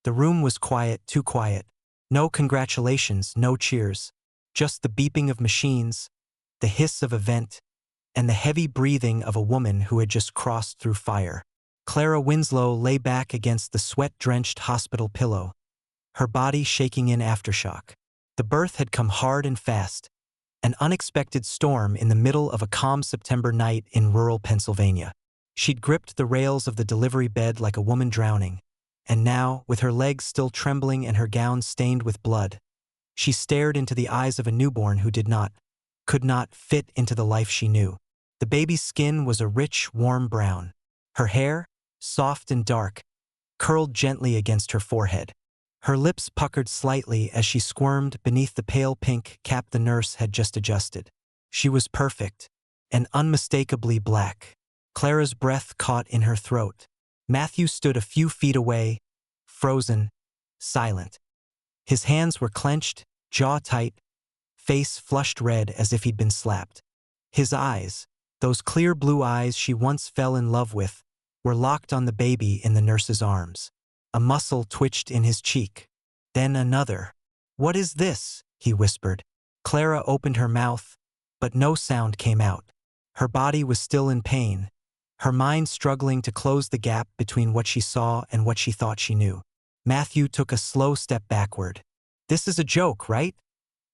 The room was quiet, too quiet. No congratulations, no cheers. Just the beeping of machines, the hiss of a vent, and the heavy breathing of a woman who had just crossed through fire. Clara Winslow lay back against the sweat-drenched hospital pillow, her body shaking in aftershock. The birth had come hard and fast, an unexpected storm in the middle of a calm September night in rural Pennsylvania. She'd gripped the rails of the delivery bed like a woman drowning, and now, with her legs still trembling and her gown stained with blood, she stared into the eyes of a newborn who could not fit into the life she knew. The baby's skin was a rich, warm brown. Her hair, soft and dark, curled gently against her forehead. Her lips puckered slightly as she squirmed beneath the pale pink cap the nurse had just adjusted. She was perfect, and unmistakably black. Clara's breath caught in her throat. Matthew stood a few feet away, frozen, silent. His hands were clenched, jaw tight, face flushed red as if he'd been slapped. His eyes, those clear blue eyes she once fell in love with, were locked on the baby in the nurse's arms. A muscle twitched in his cheek. Then another. "What is this?" he whispered. Clara opened her mouth, but no sound came out. Her body was still in pain, her mind struggling to close the gap between what she saw and what she thought she knew. Matthew took a slow step backward. "This is a joke, right?"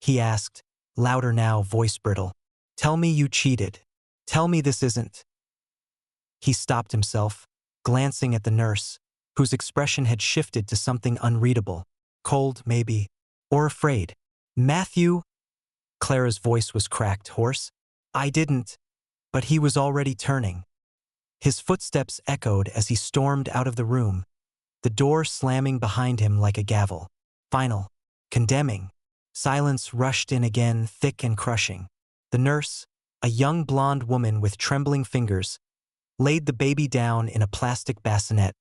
he asked, louder now, voice brittle. "Tell me you cheated. Tell me this isn't—" He stopped himself, glancing at the nurse, whose expression had shifted to something unreadable. Cold, maybe, or afraid. "Matthew," Clara's voice was cracked, hoarse. "I didn't." But he was already turning. His footsteps echoed as he stormed out of the room, the door slamming behind him like a gavel. Final, condemning. Silence rushed in again, thick and crushing. The nurse, a young blonde woman with trembling fingers, laid the baby down in a plastic bassinet,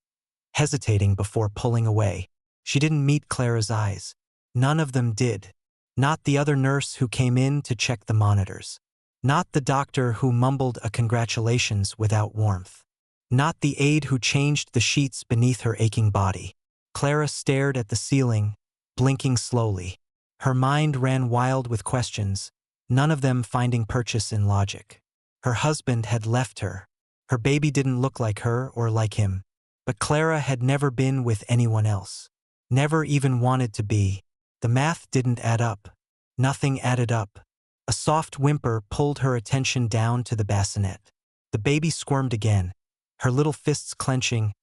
hesitating before pulling away. She didn't meet Clara's eyes. None of them did. Not the other nurse who came in to check the monitors. Not the doctor who mumbled a congratulations without warmth. Not the aide who changed the sheets beneath her aching body. Clara stared at the ceiling, blinking slowly. Her mind ran wild with questions, none of them finding purchase in logic. Her husband had left her. Her baby didn't look like her or like him. But Clara had never been with anyone else. Never even wanted to be. The math didn't add up. Nothing added up. A soft whimper pulled her attention down to the bassinet. The baby squirmed again, her little fists clenching,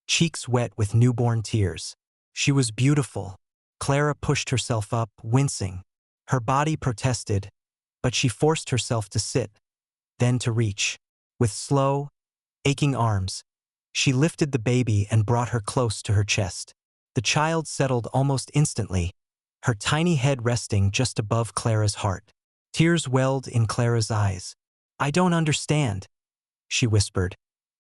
cheeks wet with newborn tears. She was beautiful. Clara pushed herself up, wincing. Her body protested, but she forced herself to sit, then to reach. With slow, aching arms, she lifted the baby and brought her close to her chest. The child settled almost instantly, her tiny head resting just above Clara's heart. Tears welled in Clara's eyes. "I don't understand," she whispered,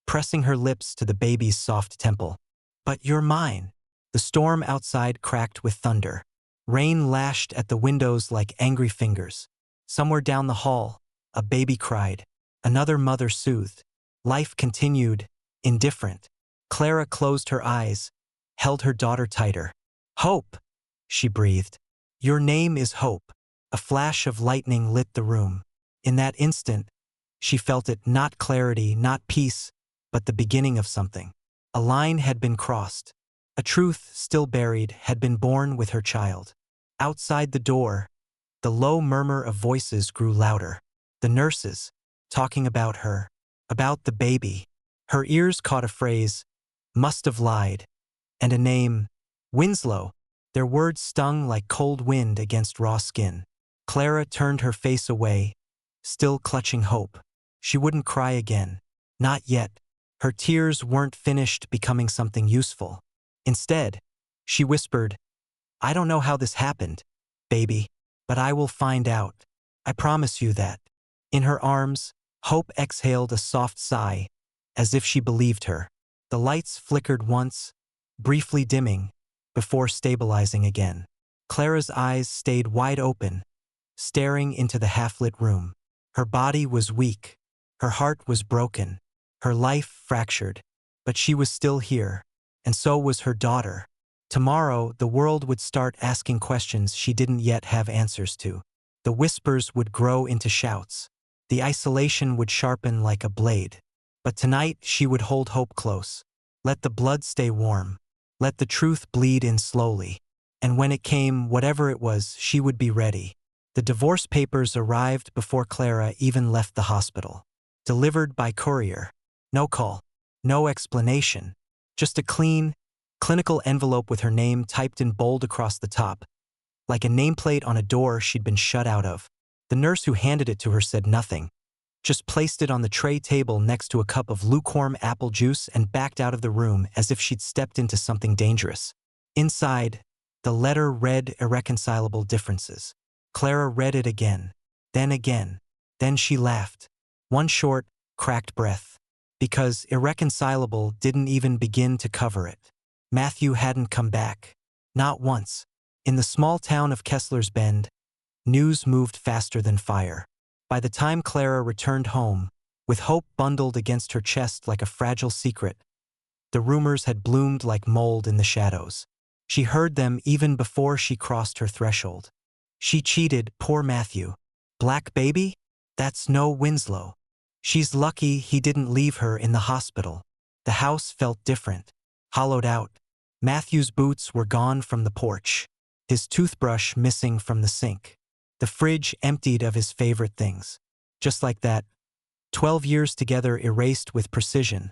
pressing her lips to the baby's soft temple. "But you're mine." The storm outside cracked with thunder. Rain lashed at the windows like angry fingers. Somewhere down the hall, a baby cried. Another mother soothed. Life continued, indifferent. Clara closed her eyes, held her daughter tighter. "Hope," she breathed. "Your name is Hope." A flash of lightning lit the room. In that instant, she felt it, not clarity, not peace, but the beginning of something. A line had been crossed. A truth, still buried, had been born with her child. Outside the door, the low murmur of voices grew louder. The nurses, talking about her, about the baby. Her ears caught a phrase, "must have lied," and a name, Winslow. Their words stung like cold wind against raw skin. Clara turned her face away, still clutching hope. She wouldn't cry again. Not yet. Her tears weren't finished becoming something useful. Instead, she whispered, "I don't know how this happened, baby, but I will find out. I promise you that." In her arms, Hope exhaled a soft sigh, as if she believed her. The lights flickered once, briefly dimming, before stabilizing again. Clara's eyes stayed wide open, staring into the half-lit room. Her body was weak, her heart was broken, her life fractured, but she was still here, and so was her daughter. Tomorrow, the world would start asking questions she didn't yet have answers to. The whispers would grow into shouts. The isolation would sharpen like a blade. But tonight, she would hold hope close. Let the blood stay warm. Let the truth bleed in slowly. And when it came, whatever it was, she would be ready. The divorce papers arrived before Clara even left the hospital. Delivered by courier. No call. No explanation. Just a clean, clinical envelope with her name typed in bold across the top, like a nameplate on a door she'd been shut out of. The nurse who handed it to her said nothing, just placed it on the tray table next to a cup of lukewarm apple juice and backed out of the room as if she'd stepped into something dangerous. Inside, the letter read irreconcilable differences. Clara read it again. Then she laughed. One short, cracked breath. Because irreconcilable didn't even begin to cover it. Matthew hadn't come back. Not once. In the small town of Kessler's Bend, news moved faster than fire. By the time Clara returned home, with hope bundled against her chest like a fragile secret, the rumors had bloomed like mold in the shadows. She heard them even before she crossed her threshold. She cheated, poor Matthew. Black baby? That's no Winslow. She's lucky he didn't leave her in the hospital. The house felt different, hollowed out. Matthew's boots were gone from the porch, his toothbrush missing from the sink. The fridge emptied of his favorite things. Just like that, 12 years together erased with precision,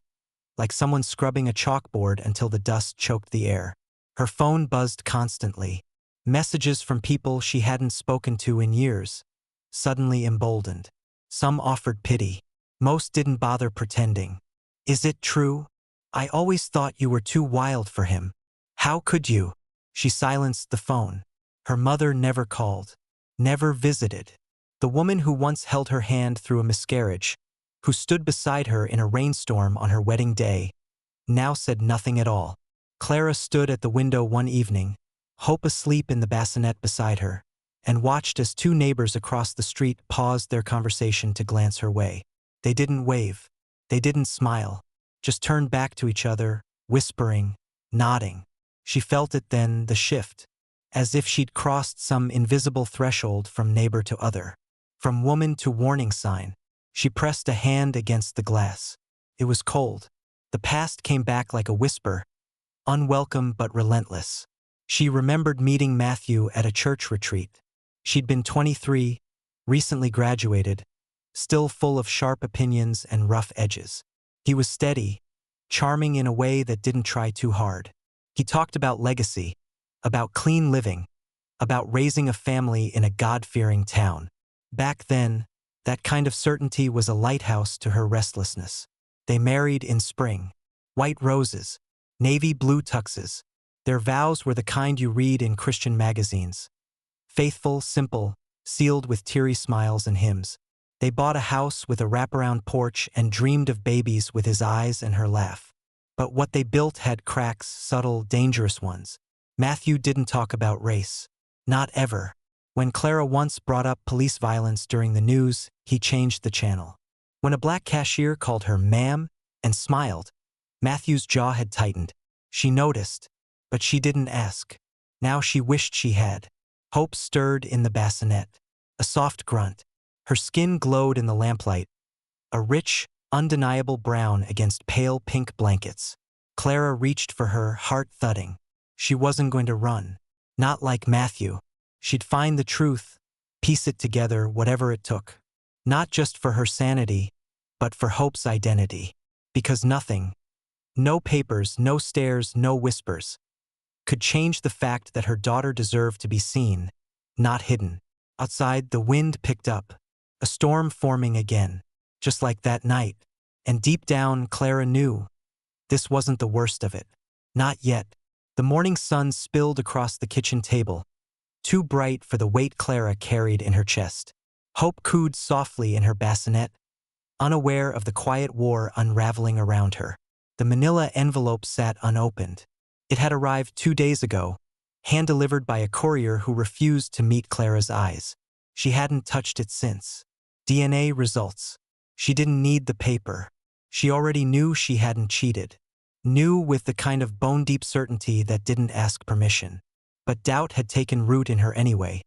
like someone scrubbing a chalkboard until the dust choked the air. Her phone buzzed constantly. Messages from people she hadn't spoken to in years, suddenly emboldened. Some offered pity. Most didn't bother pretending. Is it true? I always thought you were too wild for him. How could you? She silenced the phone. Her mother never called, never visited. The woman who once held her hand through a miscarriage, who stood beside her in a rainstorm on her wedding day, now said nothing at all. Clara stood at the window one evening, Hope asleep in the bassinet beside her, and watched as two neighbors across the street paused their conversation to glance her way. They didn't wave. They didn't smile. Just turned back to each other, whispering, nodding. She felt it then, the shift, as if she'd crossed some invisible threshold from neighbor to other, from woman to warning sign. She pressed a hand against the glass. It was cold. The past came back like a whisper, unwelcome but relentless. She remembered meeting Matthew at a church retreat. She'd been 23, recently graduated, still full of sharp opinions and rough edges. He was steady, charming in a way that didn't try too hard. He talked about legacy, about clean living, about raising a family in a God-fearing town. Back then, that kind of certainty was a lighthouse to her restlessness. They married in spring. White roses, navy blue tuxes. Their vows were the kind you read in Christian magazines. Faithful, simple, sealed with teary smiles and hymns. They bought a house with a wraparound porch and dreamed of babies with his eyes and her laugh. But what they built had cracks, subtle, dangerous ones. Matthew didn't talk about race. Not ever. When Clara once brought up police violence during the news, he changed the channel. When a black cashier called her ma'am and smiled, Matthew's jaw had tightened. She noticed, but she didn't ask. Now she wished she had. Hope stirred in the bassinet. A soft grunt. Her skin glowed in the lamplight, a rich, undeniable brown against pale pink blankets. Clara reached for her, heart thudding. She wasn't going to run. Not like Matthew. She'd find the truth, piece it together, whatever it took. Not just for her sanity, but for Hope's identity. Because nothing, no papers, no stares, no whispers, could change the fact that her daughter deserved to be seen, not hidden. Outside, the wind picked up, a storm forming again, just like that night. And deep down, Clara knew this wasn't the worst of it. Not yet. The morning sun spilled across the kitchen table, too bright for the weight Clara carried in her chest. Hope cooed softly in her bassinet, unaware of the quiet war unraveling around her. The manila envelope sat unopened. It had arrived 2 days ago, hand-delivered by a courier who refused to meet Clara's eyes. She hadn't touched it since. DNA results. She didn't need the paper. She already knew she hadn't cheated. Knew with the kind of bone-deep certainty that didn't ask permission. But doubt had taken root in her anyway.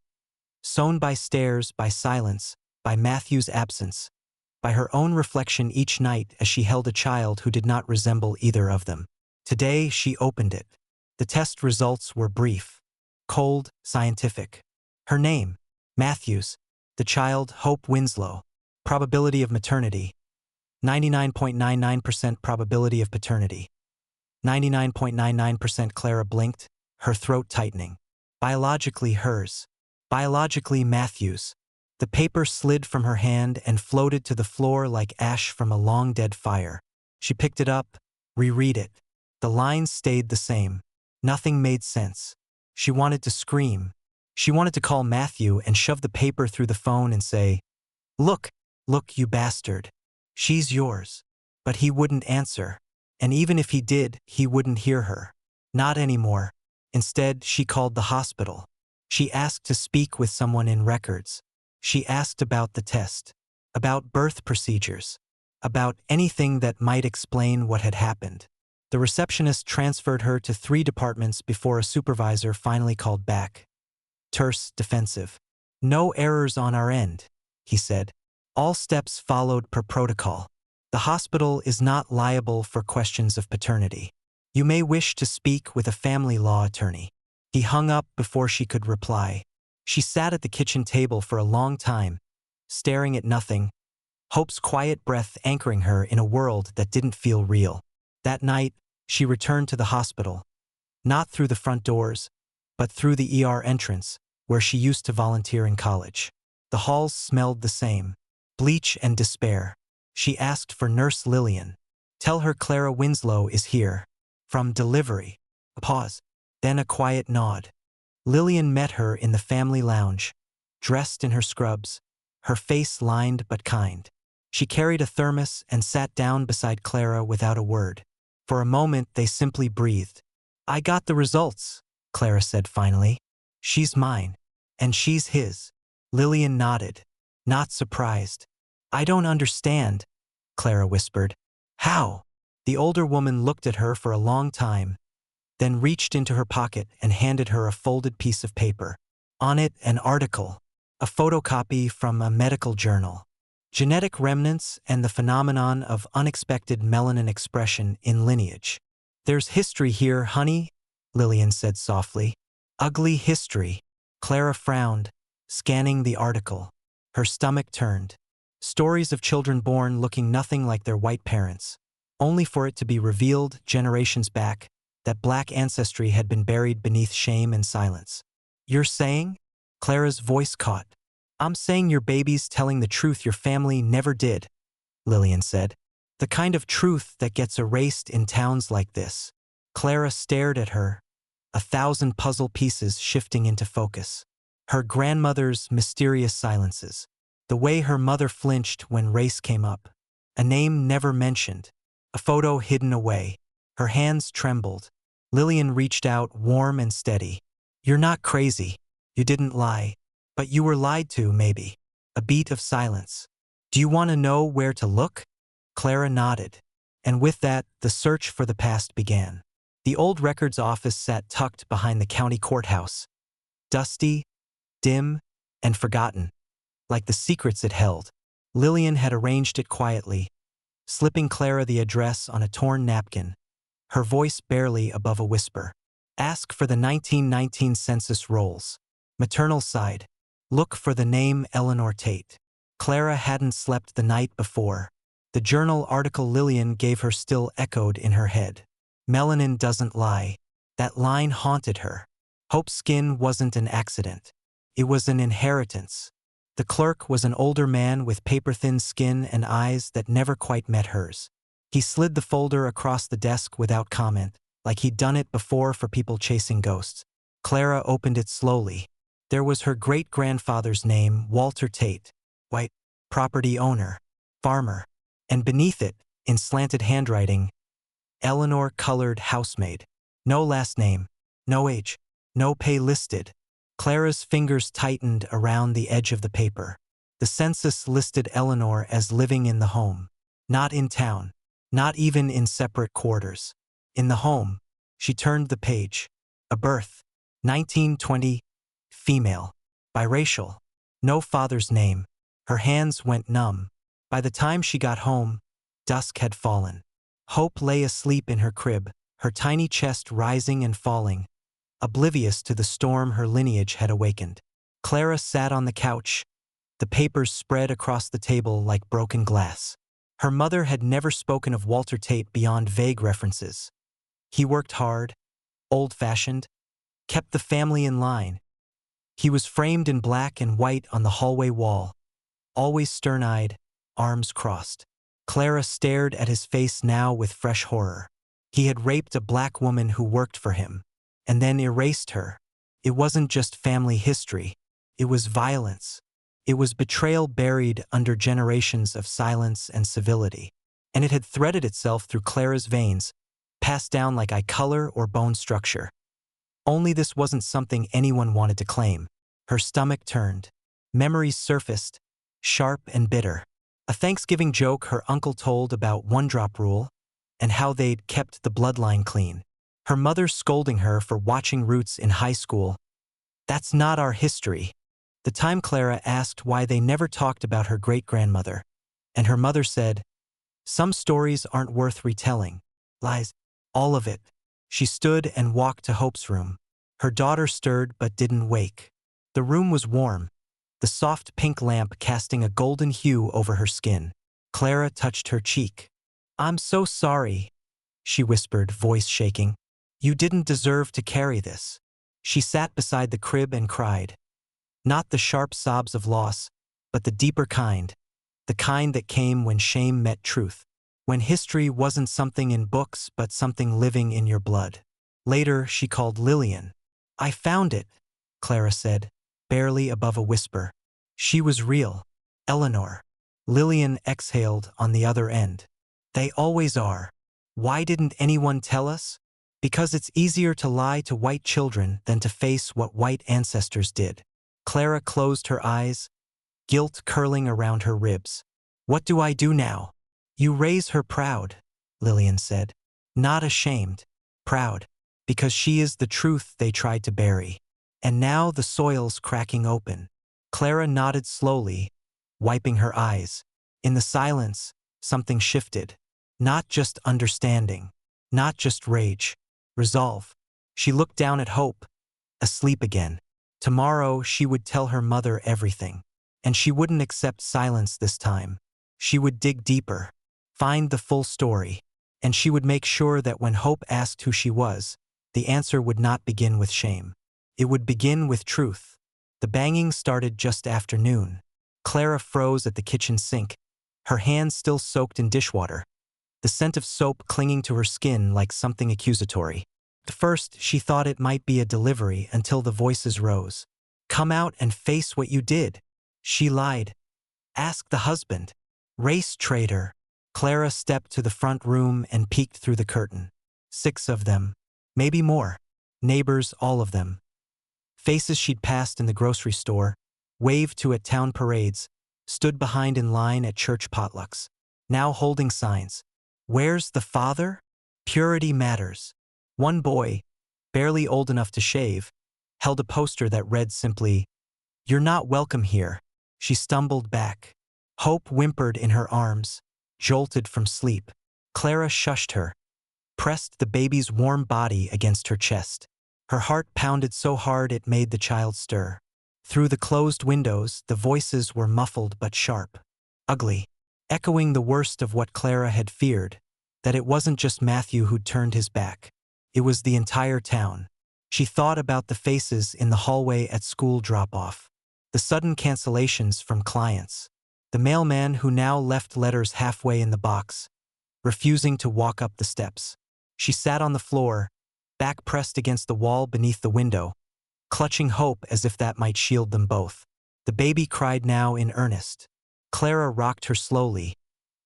Sown by stares, by silence, by Matthew's absence, by her own reflection each night as she held a child who did not resemble either of them. Today she opened it. The test results were brief, cold, scientific. Her name, Matthews. The child, Hope Winslow. Probability of maternity, 99.99% probability of paternity. 99.99%. Clara blinked, her throat tightening. Biologically hers. Biologically Matthews. The paper slid from her hand and floated to the floor like ash from a long-dead fire. She picked it up, reread it. The lines stayed the same. Nothing made sense. She wanted to scream. She wanted to call Matthew and shove the paper through the phone and say, "Look, look, you bastard. She's yours." But he wouldn't answer. And even if he did, he wouldn't hear her. Not anymore. Instead, she called the hospital. She asked to speak with someone in records. She asked about the test, about birth procedures, about anything that might explain what had happened. The receptionist transferred her to 3 departments before a supervisor finally called back. Terse, defensive. "No errors on our end," he said. "All steps followed per protocol. The hospital is not liable for questions of paternity. You may wish to speak with a family law attorney." He hung up before she could reply. She sat at the kitchen table for a long time, staring at nothing, Hope's quiet breath anchoring her in a world that didn't feel real. That night, she returned to the hospital. Not through the front doors, but through the ER entrance, where she used to volunteer in college. The halls smelled the same. Bleach and despair. She asked for Nurse Lillian. "Tell her Clara Winslow is here." From delivery. A pause. Then a quiet nod. Lillian met her in the family lounge, dressed in her scrubs, her face lined but kind. She carried a thermos and sat down beside Clara without a word. For a moment they simply breathed. "I got the results," Clara said finally. "She's mine. And she's his." Lillian nodded, not surprised. "I don't understand," Clara whispered. "How?" The older woman looked at her for a long time, then reached into her pocket and handed her a folded piece of paper. On it, an article, a photocopy from a medical journal. Genetic remnants and the phenomenon of unexpected melanin expression in lineage. "There's history here, honey," Lillian said softly. "Ugly history." Clara frowned, scanning the article. Her stomach turned. Stories of children born looking nothing like their white parents, only for it to be revealed generations back that black ancestry had been buried beneath shame and silence. "You're saying?" Clara's voice caught. "I'm saying your baby's telling the truth your family never did," Lillian said. "The kind of truth that gets erased in towns like this." Clara stared at her, 1,000 puzzle pieces shifting into focus. Her grandmother's mysterious silences. The way her mother flinched when race came up. A name never mentioned. A photo hidden away. Her hands trembled. Lillian reached out, warm and steady. "You're not crazy. You didn't lie. But you were lied to, maybe." A beat of silence. "Do you want to know where to look?" Clara nodded. And with that, the search for the past began. The old records office sat tucked behind the county courthouse. Dusty, dim, and forgotten. Like the secrets it held. Lillian had arranged it quietly, slipping Clara the address on a torn napkin, her voice barely above a whisper. "Ask for the 1919 census rolls. Maternal side. Look for the name Eleanor Tate." Clara hadn't slept the night before. The journal article Lillian gave her still echoed in her head. "Melanin doesn't lie." That line haunted her. Hope's skin wasn't an accident. It was an inheritance. The clerk was an older man with paper-thin skin and eyes that never quite met hers. He slid the folder across the desk without comment, like he'd done it before for people chasing ghosts. Clara opened it slowly. There was her great-grandfather's name, Walter Tate, white, property owner, farmer, and beneath it, in slanted handwriting, Eleanor Colored Housemaid. No last name, no age, no pay listed. Clara's fingers tightened around the edge of the paper. The census listed Eleanor as living in the home. Not in town. Not even in separate quarters. In the home, she turned the page. A birth. 1920. Female. Biracial. No father's name. Her hands went numb. By the time she got home, dusk had fallen. Hope lay asleep in her crib, her tiny chest rising and falling, oblivious to the storm her lineage had awakened. Clara sat on the couch, the papers spread across the table like broken glass. Her mother had never spoken of Walter Tate beyond vague references. He worked hard, old-fashioned, kept the family in line. He was framed in black and white on the hallway wall, always stern-eyed, arms crossed. Clara stared at his face now with fresh horror. He had raped a black woman who worked for him, and then erased her. It wasn't just family history. It was violence. It was betrayal buried under generations of silence and civility. And it had threaded itself through Clara's veins, passed down like eye color or bone structure. Only this wasn't something anyone wanted to claim. Her stomach turned. Memories surfaced, sharp and bitter. A Thanksgiving joke her uncle told about one-drop rule and how they'd kept the bloodline clean. Her mother scolding her for watching Roots in high school. That's not our history. The time Clara asked why they never talked about her great-grandmother, and her mother said, "Some stories aren't worth retelling. Lies. All of it." She stood and walked to Hope's room. Her daughter stirred but didn't wake. The room was warm, the soft pink lamp casting a golden hue over her skin. Clara touched her cheek. "I'm so sorry," she whispered, voice shaking. "You didn't deserve to carry this." She sat beside the crib and cried. Not the sharp sobs of loss, but the deeper kind. The kind that came when shame met truth. When history wasn't something in books but something living in your blood. Later, she called Lillian. "I found it," Clara said, barely above a whisper. She was real. Eleanor. Lillian exhaled on the other end. "They always are. Why didn't anyone tell us?" "Because it's easier to lie to white children than to face what white ancestors did." Clara closed her eyes, guilt curling around her ribs. "What do I do now?" "You raise her proud," Lillian said. "Not ashamed. Proud. Because she is the truth they tried to bury. And now the soil's cracking open." Clara nodded slowly, wiping her eyes. In the silence, something shifted. Not just understanding. Not just rage. Resolve. She looked down at Hope, asleep again. Tomorrow she would tell her mother everything. And she wouldn't accept silence this time. She would dig deeper, find the full story. And she would make sure that when Hope asked who she was, the answer would not begin with shame. It would begin with truth. The banging started just after noon. Clara froze at the kitchen sink, her hands still soaked in dishwater, the scent of soap clinging to her skin like something accusatory. At first, she thought it might be a delivery until the voices rose. "Come out and face what you did." She lied. "Ask the husband." "Race traitor." Clara stepped to the front room and peeked through the curtain. 6 of them. Maybe more. Neighbors, all of them. Faces she'd passed in the grocery store, waved to at town parades, stood behind in line at church potlucks. Now holding signs. "Where's the father? Purity matters." One boy, barely old enough to shave, held a poster that read simply, "You're not welcome here." She stumbled back. Hope whimpered in her arms, jolted from sleep. Clara shushed her, pressed the baby's warm body against her chest. Her heart pounded so hard it made the child stir. Through the closed windows, the voices were muffled but sharp. Ugly. Echoing the worst of what Clara had feared, that it wasn't just Matthew who'd turned his back. It was the entire town. She thought about the faces in the hallway at school drop-off. The sudden cancellations from clients. The mailman who now left letters halfway in the box, refusing to walk up the steps. She sat on the floor, back pressed against the wall beneath the window, clutching Hope as if that might shield them both. The baby cried now in earnest. Clara rocked her slowly,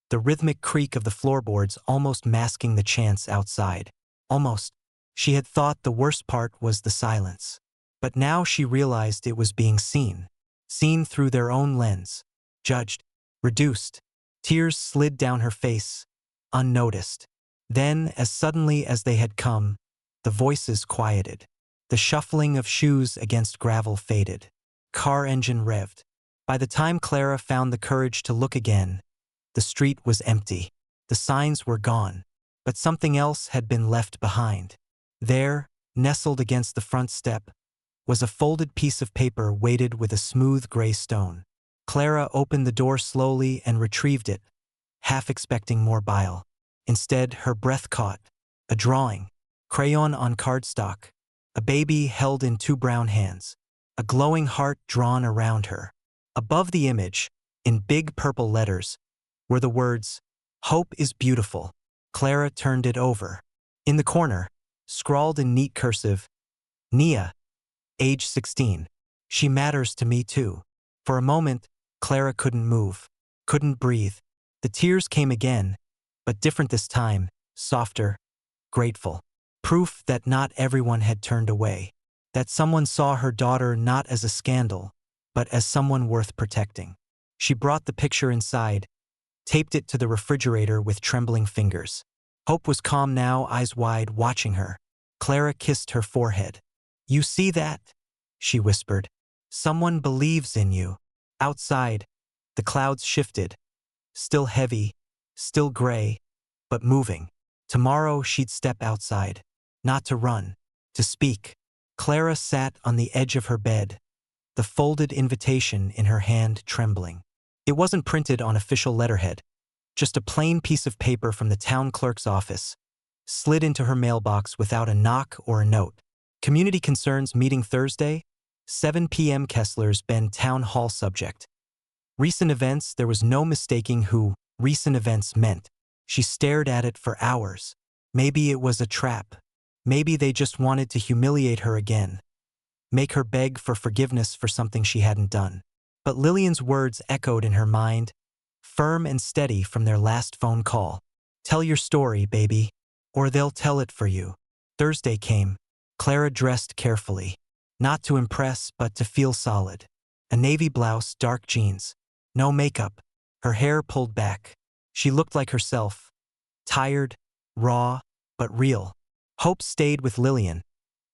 the rhythmic creak of the floorboards almost masking the chants outside. Almost. She had thought the worst part was the silence. But now she realized it was being seen. Seen through their own lens. Judged. Reduced. Tears slid down her face, unnoticed. Then, as suddenly as they had come, the voices quieted. The shuffling of shoes against gravel faded. Car engine revved. By the time Clara found the courage to look again, the street was empty. The signs were gone, but something else had been left behind. There, nestled against the front step, was a folded piece of paper weighted with a smooth gray stone. Clara opened the door slowly and retrieved it, half expecting more bile. Instead, her breath caught. A drawing. Crayon on cardstock. A baby held in two brown hands. A glowing heart drawn around her. Above the image, in big purple letters, were the words, "Hope is beautiful." Clara turned it over. In the corner, scrawled in neat cursive, "Nia, age 16. She matters to me too." For a moment, Clara couldn't move, couldn't breathe. The tears came again, but different this time, softer, grateful. Proof that not everyone had turned away. That someone saw her daughter not as a scandal, but as someone worth protecting. She brought the picture inside, taped it to the refrigerator with trembling fingers. Hope was calm now, eyes wide, watching her. Clara kissed her forehead. "You see that?" she whispered. "Someone believes in you." Outside, the clouds shifted, still heavy, still gray, but moving. Tomorrow she'd step outside, not to run, to speak. Clara sat on the edge of her bed, the folded invitation in her hand trembling. It wasn't printed on official letterhead, just a plain piece of paper from the town clerk's office, slid into her mailbox without a knock or a note. Community Concerns meeting Thursday, 7 p.m. Kessler's Bend Town Hall subject. Recent events, there was no mistaking who recent events meant. She stared at it for hours. Maybe it was a trap. Maybe they just wanted to humiliate her again, make her beg for forgiveness for something she hadn't done. But Lillian's words echoed in her mind, firm and steady from their last phone call. "Tell your story, baby, or they'll tell it for you." Thursday came. Clara dressed carefully, not to impress but to feel solid. A navy blouse, dark jeans, no makeup, her hair pulled back. She looked like herself, tired, raw, but real. Hope stayed with Lillian,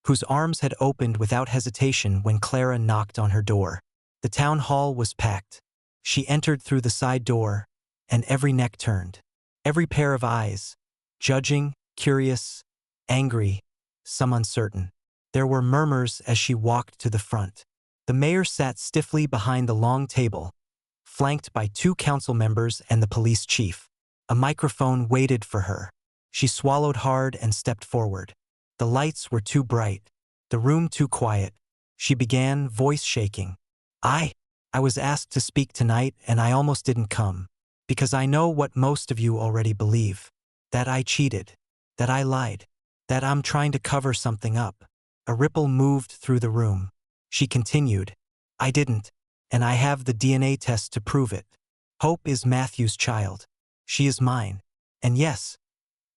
whose arms had opened without hesitation when Clara knocked on her door. The town hall was packed. She entered through the side door, and every neck turned. Every pair of eyes, judging, curious, angry, some uncertain. There were murmurs as she walked to the front. The mayor sat stiffly behind the long table, flanked by 2 council members and the police chief. A microphone waited for her. She swallowed hard and stepped forward. The lights were too bright, the room too quiet. She began, voice shaking. I was asked to speak tonight and I almost didn't come, because I know what most of you already believe. That I cheated, that I lied, that I'm trying to cover something up." A ripple moved through the room. She continued, "I didn't, and I have the DNA test to prove it. Hope is Matthew's child. She is mine. And yes,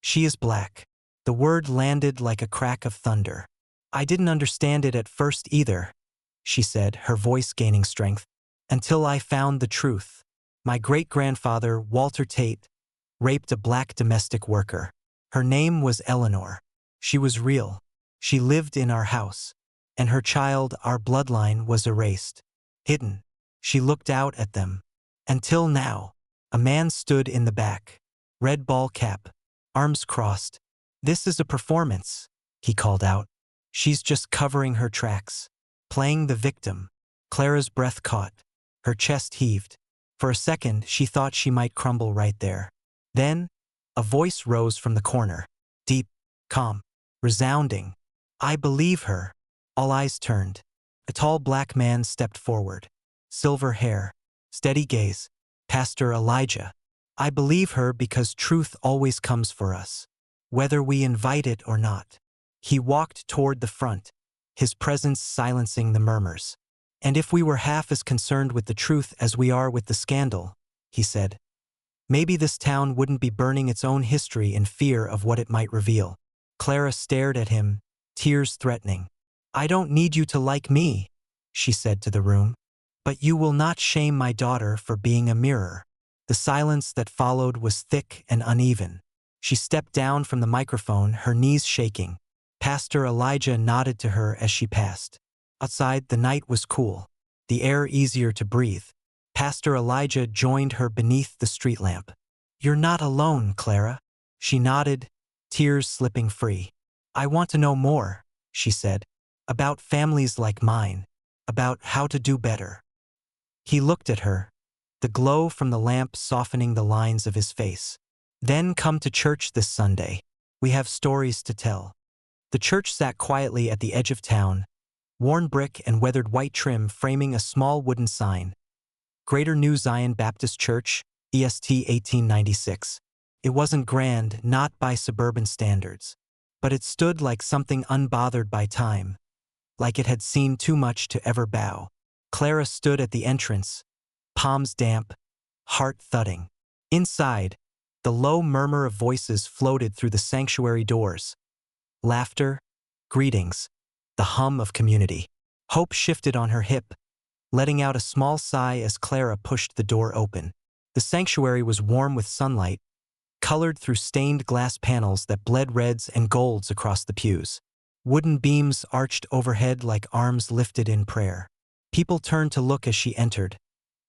she is black." The word landed like a crack of thunder. "I didn't understand it at first either," she said, her voice gaining strength, "until I found the truth. My great-grandfather, Walter Tate, raped a black domestic worker. Her name was Eleanor. She was real. She lived in our house. And her child, our bloodline, was erased. Hidden." She looked out at them. "Until now." A man stood in the back. Red ball cap, arms crossed. "This is a performance," he called out. "She's just covering her tracks, playing the victim." Clara's breath caught. Her chest heaved. For a second, she thought she might crumble right there. Then, a voice rose from the corner. Deep, calm, resounding. "I believe her." All eyes turned. A tall black man stepped forward. Silver hair, steady gaze. Pastor Elijah. "I believe her because truth always comes for us, whether we invite it or not." He walked toward the front, his presence silencing the murmurs. "And if we were half as concerned with the truth as we are with the scandal," he said, "maybe this town wouldn't be burning its own history in fear of what it might reveal." Clara stared at him, tears threatening. "I don't need you to like me," she said to the room, "but you will not shame my daughter for being a mirror." The silence that followed was thick and uneven. She stepped down from the microphone, her knees shaking. Pastor Elijah nodded to her as she passed. Outside, the night was cool, the air easier to breathe. Pastor Elijah joined her beneath the street lamp. "You're not alone, Clara." She nodded, tears slipping free. "I want to know more," she said, "about families like mine, about how to do better." He looked at her, the glow from the lamp softening the lines of his face. "Then come to church this Sunday. We have stories to tell." The church sat quietly at the edge of town, worn brick and weathered white trim framing a small wooden sign. Greater New Zion Baptist Church, EST 1896. It wasn't grand, not by suburban standards, but it stood like something unbothered by time, like it had seen too much to ever bow. Clara stood at the entrance, palms damp, heart thudding. Inside, the low murmur of voices floated through the sanctuary doors. Laughter, greetings, the hum of community. Hope shifted on her hip, letting out a small sigh as Clara pushed the door open. The sanctuary was warm with sunlight, colored through stained glass panels that bled reds and golds across the pews. Wooden beams arched overhead like arms lifted in prayer. People turned to look as she entered,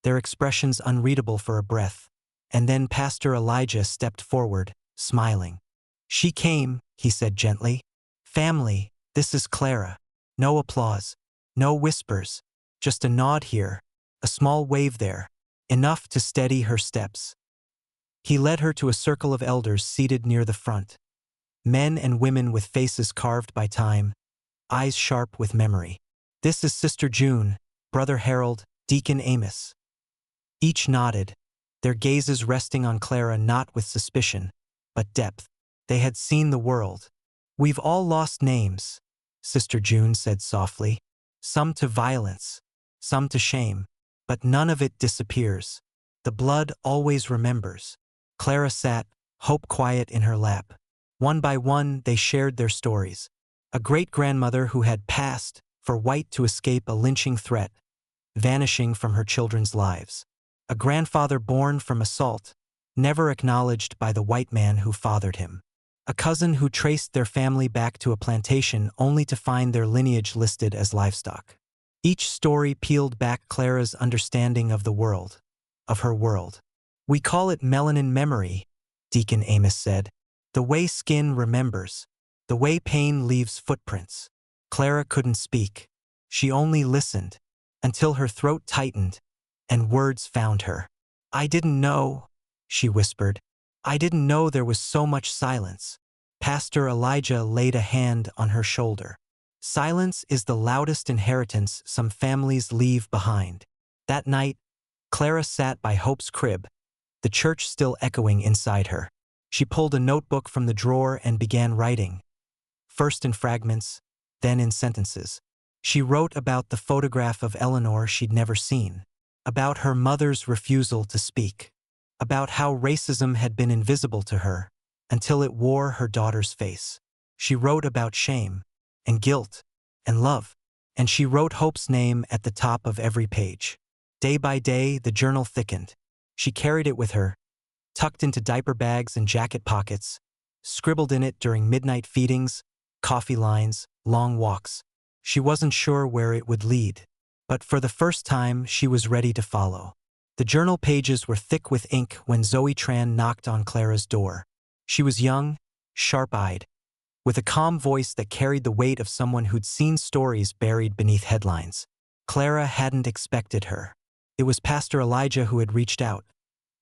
their expressions unreadable for a breath. And then Pastor Elijah stepped forward, smiling. "She came," he said gently. "Family, this is Clara." No applause, no whispers, just a nod here, a small wave there, enough to steady her steps. He led her to a circle of elders seated near the front. Men and women with faces carved by time, eyes sharp with memory. "This is Sister June, Brother Harold, Deacon Amos." Each nodded, their gazes resting on Clara not with suspicion, but depth. They had seen the world. "We've all lost names," Sister June said softly. "Some to violence, some to shame, but none of it disappears. The blood always remembers." Clara sat, hope quiet in her lap. One by one, they shared their stories. A great-grandmother who had passed, for white to escape a lynching threat, vanishing from her children's lives. A grandfather born from assault, never acknowledged by the white man who fathered him. A cousin who traced their family back to a plantation only to find their lineage listed as livestock. Each story peeled back Clara's understanding of the world, of her world. "We call it melanin memory," Deacon Amos said. "The way skin remembers, the way pain leaves footprints." Clara couldn't speak. She only listened, until her throat tightened, and words found her. "I didn't know," she whispered. "I didn't know there was so much silence." Pastor Elijah laid a hand on her shoulder. "Silence is the loudest inheritance some families leave behind." That night, Clara sat by Hope's crib, the church still echoing inside her. She pulled a notebook from the drawer and began writing, first in fragments, then in sentences. She wrote about the photograph of Eleanor she'd never seen, about her mother's refusal to speak, about how racism had been invisible to her until it wore her daughter's face. She wrote about shame and guilt and love, and she wrote Hope's name at the top of every page. Day by day, the journal thickened. She carried it with her, tucked into diaper bags and jacket pockets, scribbled in it during midnight feedings, coffee lines, long walks. She wasn't sure where it would lead, but for the first time she was ready to follow. The journal pages were thick with ink when Zoe Tran knocked on Clara's door. She was young, sharp-eyed, with a calm voice that carried the weight of someone who'd seen stories buried beneath headlines. Clara hadn't expected her. It was Pastor Elijah who had reached out,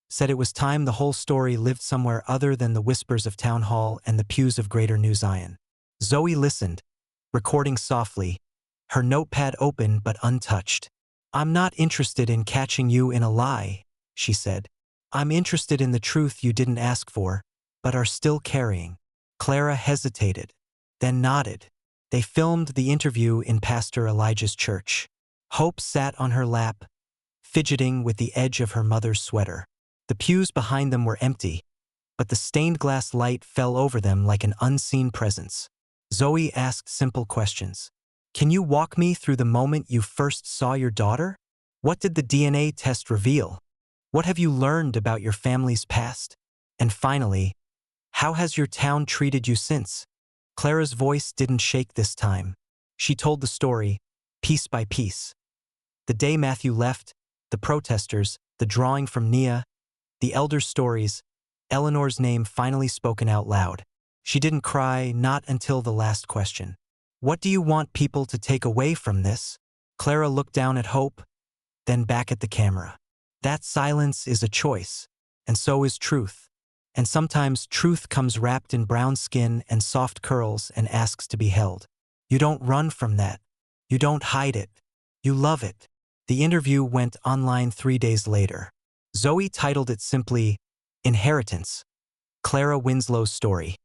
said it was time the whole story lived somewhere other than the whispers of Town Hall and the pews of Greater New Zion. Zoe listened, recording softly, her notepad open but untouched. "I'm not interested in catching you in a lie," she said. "I'm interested in the truth you didn't ask for, but are still carrying." Clara hesitated, then nodded. They filmed the interview in Pastor Elijah's church. Hope sat on her lap, fidgeting with the edge of her mother's sweater. The pews behind them were empty, but the stained glass light fell over them like an unseen presence. Zoe asked simple questions. "Can you walk me through the moment you first saw your daughter? What did the DNA test reveal? What have you learned about your family's past? And finally, How has your town treated you since? Clara's voice didn't shake this time. She told the story, piece by piece. The day Matthew left, the protesters, the drawing from Nia, the elders' stories, Eleanor's name finally spoken out loud. She didn't cry, not until the last question. What do you want people to take away from this? Clara looked down at Hope, then back at the camera. That silence is a choice, and so is truth. And sometimes truth comes wrapped in brown skin and soft curls and asks to be held. You don't run from that. You don't hide it. You love it. The interview went online 3 days later. Zoe titled it simply, Inheritance, Clara Winslow's story.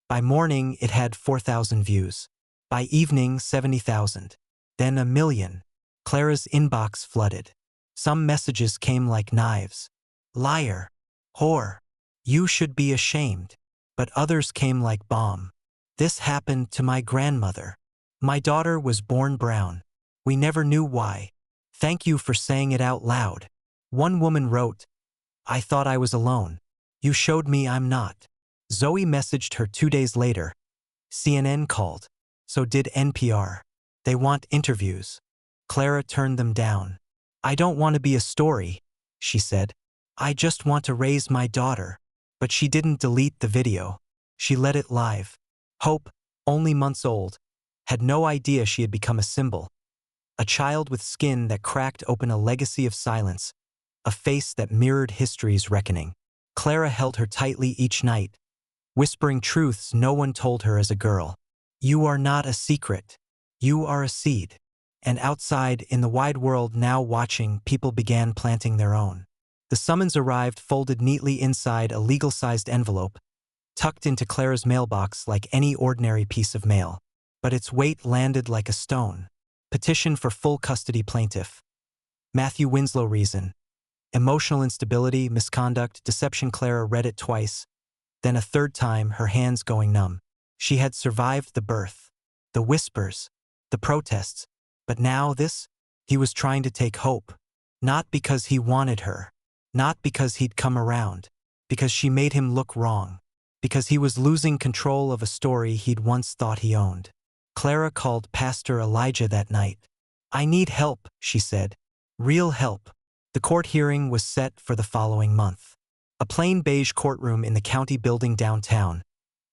By morning, it had 4,000 views. By evening, 70,000. Then 1 million. Clara's inbox flooded. Some messages came like knives. Liar. Whore. You should be ashamed. But others came like bomb. This happened to my grandmother. My daughter was born brown. We never knew why. Thank you for saying it out loud. One woman wrote, I thought I was alone. You showed me I'm not. Zoe messaged her 2 days later. CNN called. So did NPR. They want interviews. Clara turned them down. I don't want to be a story, she said. I just want to raise my daughter. But she didn't delete the video. She let it live. Hope, only months old, had no idea she had become a symbol. A child with skin that cracked open a legacy of silence, a face that mirrored history's reckoning. Clara held her tightly each night, whispering truths no one told her as a girl. You are not a secret. You are a seed. And outside, in the wide world now watching, people began planting their own. The summons arrived folded neatly inside a legal-sized envelope, tucked into Clara's mailbox like any ordinary piece of mail. But its weight landed like a stone. Petition for full custody plaintiff. Matthew Winslow reason. Emotional instability, misconduct, deception. Clara read it twice, then a third time, her hands going numb. She had survived the birth, the whispers, the protests, but now this, he was trying to take Hope. Not because he wanted her, not because he'd come around, because she made him look wrong, because he was losing control of a story he'd once thought he owned. Clara called Pastor Elijah that night. I need help, she said. Real help. The court hearing was set for the following month. A plain beige courtroom in the county building downtown,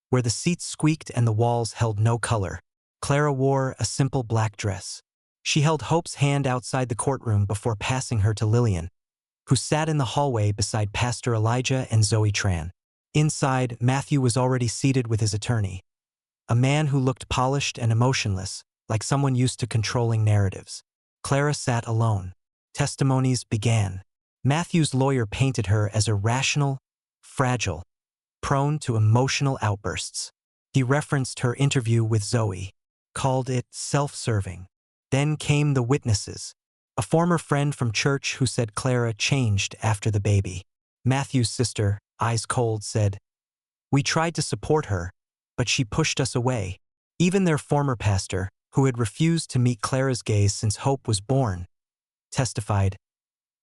where the seats squeaked and the walls held no color. Clara wore a simple black dress. She held Hope's hand outside the courtroom before passing her to Lillian, who sat in the hallway beside Pastor Elijah and Zoe Tran. Inside, Matthew was already seated with his attorney, a man who looked polished and emotionless, like someone used to controlling narratives. Clara sat alone. Testimonies began. Matthew's lawyer painted her as irrational, fragile, prone to emotional outbursts. He referenced her interview with Zoe, called it self-serving. Then came the witnesses. A former friend from church who said Clara changed after the baby. Matthew's sister, eyes cold, said, We tried to support her, but she pushed us away. Even their former pastor, who had refused to meet Clara's gaze since Hope was born, testified,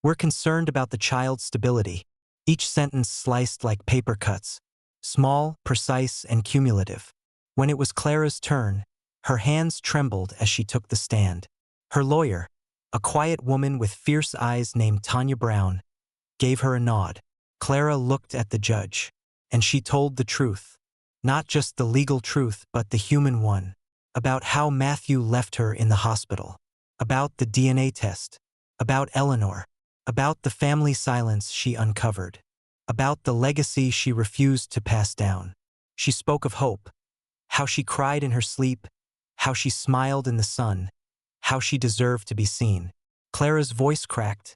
We're concerned about the child's stability. Each sentence sliced like paper cuts, small, precise, and cumulative. When it was Clara's turn, her hands trembled as she took the stand. Her lawyer, a quiet woman with fierce eyes named Tanya Brown, gave her a nod. Clara looked at the judge, and she told the truth. Not just the legal truth, but the human one. About how Matthew left her in the hospital. About the DNA test. About Eleanor. About the family silence she uncovered. About the legacy she refused to pass down. She spoke of Hope. How she cried in her sleep. How she smiled in the sun. How she deserved to be seen. Clara's voice cracked,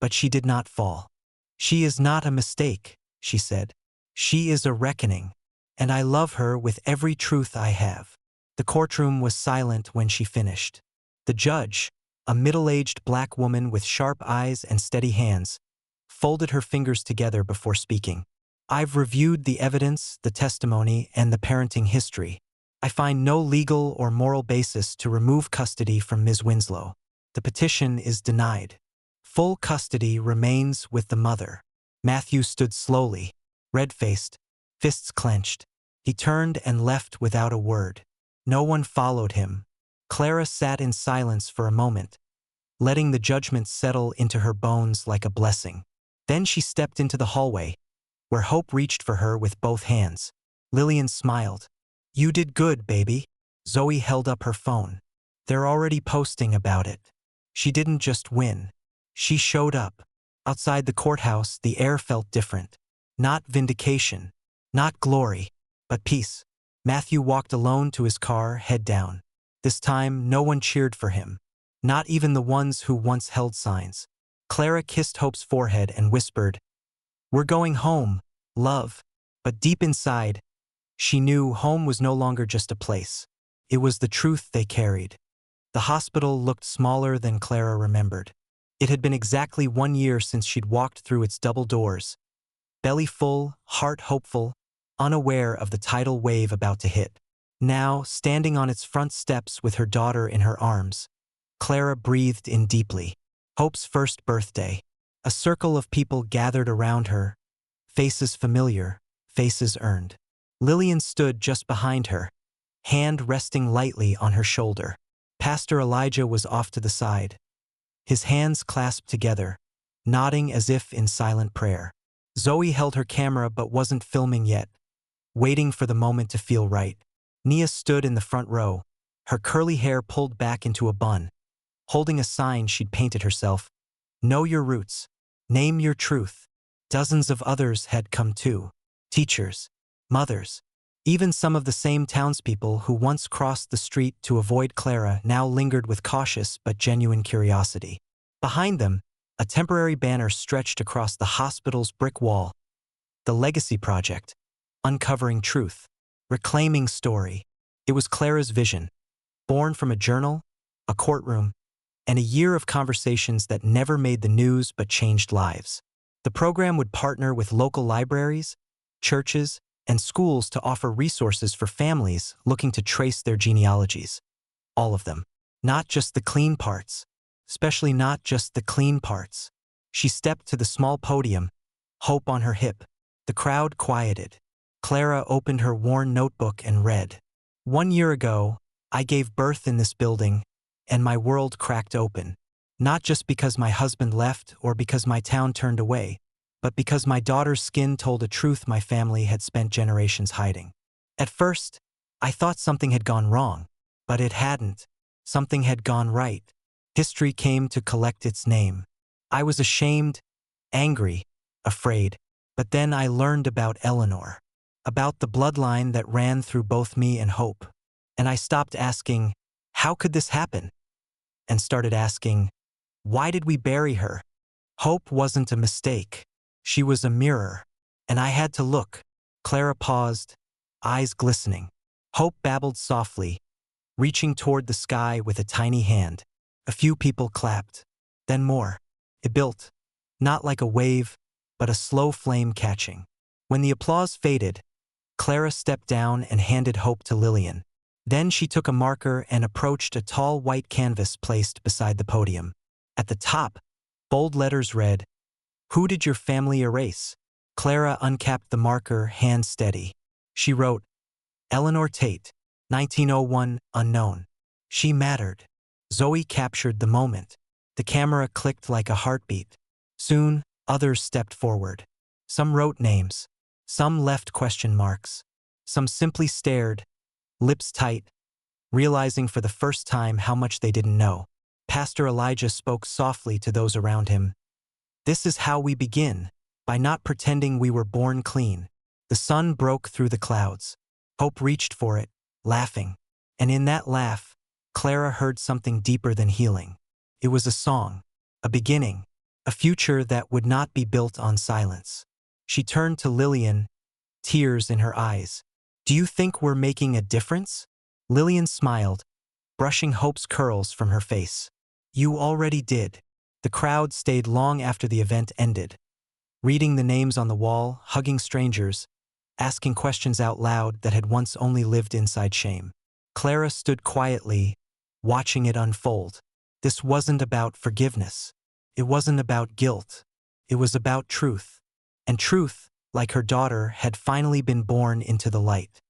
but she did not fall. She is not a mistake, she said. She is a reckoning. And I love her with every truth I have. The courtroom was silent when she finished. The judge, a middle-aged black woman with sharp eyes and steady hands, folded her fingers together before speaking. I've reviewed the evidence, the testimony, and the parenting history. I find no legal or moral basis to remove custody from Ms. Winslow. The petition is denied. Full custody remains with the mother. Matthew stood slowly, red-faced, fists clenched. He turned and left without a word. No one followed him. Clara sat in silence for a moment, letting the judgment settle into her bones like a blessing. Then she stepped into the hallway, where Hope reached for her with both hands. Lillian smiled. "You did good, baby." Zoe held up her phone. "They're already posting about it." She didn't just win. She showed up. Outside the courthouse, the air felt different. Not vindication, not glory, but peace. Matthew walked alone to his car, head down. This time, no one cheered for him. Not even the ones who once held signs. Clara kissed Hope's forehead and whispered, "We're going home, love." But deep inside, she knew home was no longer just a place. It was the truth they carried. The hospital looked smaller than Clara remembered. It had been exactly 1 year since she'd walked through its double doors. Belly full, heart hopeful, unaware of the tidal wave about to hit. Now, standing on its front steps with her daughter in her arms, Clara breathed in deeply. Hope's first birthday. A circle of people gathered around her, faces familiar, faces earned. Lillian stood just behind her, hand resting lightly on her shoulder. Pastor Elijah was off to the side, his hands clasped together, nodding as if in silent prayer. Zoe held her camera but wasn't filming yet, waiting for the moment to feel right. Nia stood in the front row, her curly hair pulled back into a bun, holding a sign she'd painted herself. "Know your roots. Name your truth." Dozens of others had come too. Teachers, mothers, even some of the same townspeople who once crossed the street to avoid Clara now lingered with cautious but genuine curiosity. Behind them, a temporary banner stretched across the hospital's brick wall. The Legacy Project. Uncovering truth. Reclaiming story. It was Clara's vision, born from a journal, a courtroom, and a year of conversations that never made the news but changed lives. The program would partner with local libraries, churches, and schools to offer resources for families looking to trace their genealogies. All of them. Not just the clean parts. Especially not just the clean parts. She stepped to the small podium, Hope on her hip. The crowd quieted. Clara opened her worn notebook and read, "1 year ago, I gave birth in this building, and my world cracked open. Not just because my husband left or because my town turned away, but because my daughter's skin told a truth my family had spent generations hiding. At first, I thought something had gone wrong, but it hadn't. Something had gone right. History came to collect its name. I was ashamed, angry, afraid. But then I learned about Eleanor, about the bloodline that ran through both me and Hope. And I stopped asking, how could this happen? And started asking, why did we bury her? Hope wasn't a mistake. She was a mirror. And I had to look." Clara paused, eyes glistening. Hope babbled softly, reaching toward the sky with a tiny hand. A few people clapped. Then more. It built. Not like a wave, but a slow flame catching. When the applause faded, Clara stepped down and handed Hope to Lillian. Then she took a marker and approached a tall white canvas placed beside the podium. At the top, bold letters read, "Who did your family erase?" Clara uncapped the marker, hand steady. She wrote, "Eleanor Tate, 1901, unknown." She mattered. Zoe captured the moment. The camera clicked like a heartbeat. Soon, others stepped forward. Some wrote names. Some left question marks. Some simply stared, lips tight, realizing for the first time how much they didn't know. Pastor Elijah spoke softly to those around him. "This is how we begin, by not pretending we were born clean." The sun broke through the clouds. Hope reached for it, laughing. And in that laugh, Clara heard something deeper than healing. It was a song, a beginning, a future that would not be built on silence. She turned to Lillian, tears in her eyes. "Do you think we're making a difference?" Lillian smiled, brushing Hope's curls from her face. "You already did." The crowd stayed long after the event ended, reading the names on the wall, hugging strangers, asking questions out loud that had once only lived inside shame. Clara stood quietly, watching it unfold. This wasn't about forgiveness. It wasn't about guilt. It was about truth. And truth, like her daughter, had finally been born into the light.